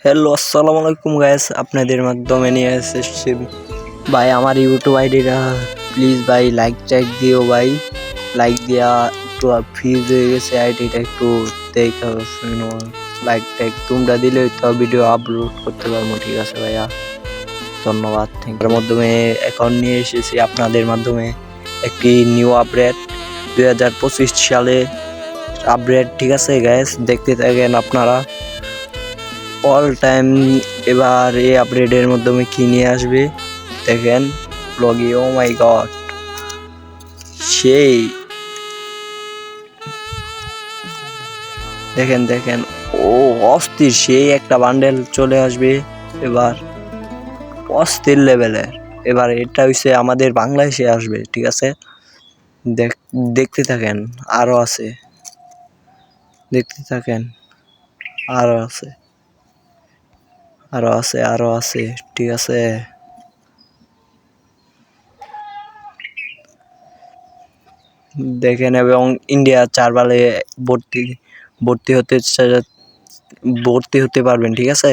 Hello আসসালামু আলাইকুম guys, আপনাদের মাধ্যমে নিয়ে এসেছি ভাই আমার ইউটিউব আইডিটা। প্লিজ ভাই লাইক টাইক দিও ভাই, লাইক দিয়া একটু ফ্রিজ হয়ে গেছে আইডিটা, একটু দেখো শুনো। লাইক টাইক তোমরা দিলেই তো ভিডিও আপলোড করতে পারবো। ঠিক আছে ভাইয়া, ধন্যবাদ। এর মাধ্যমে এখন নিয়ে এসেছি আপনাদের মাধ্যমে একটি নিউ আপডেট 2025 সালে আপডেট। ঠিক আছে গাইস, দেখতে থাকেন আপনারা অল টাইম। এবার এই আপডেটের মাধ্যমে কি নিয়ে আসবে দেখেন ব্লগে। ও মাই গড, সেই দেখেন দেখেন, ও অস্থির, সেই একটা বান্ডেল চলে আসবে এবার, অস্থির লেভেলের। এবার এটা হইছে আমাদের বাংলাদেশে আসবে। ঠিক আছে, দেখতে থাকেন, আরো আছে, দেখতে থাকেন, আরো আছে, আরো আছে, আরো আছে। ঠিক আছে, দেখেন। এবং ইন্ডিয়া 4 বালে ভর্তি ভর্তি হতে ভর্তি হতে পারবেন। ঠিক আছে।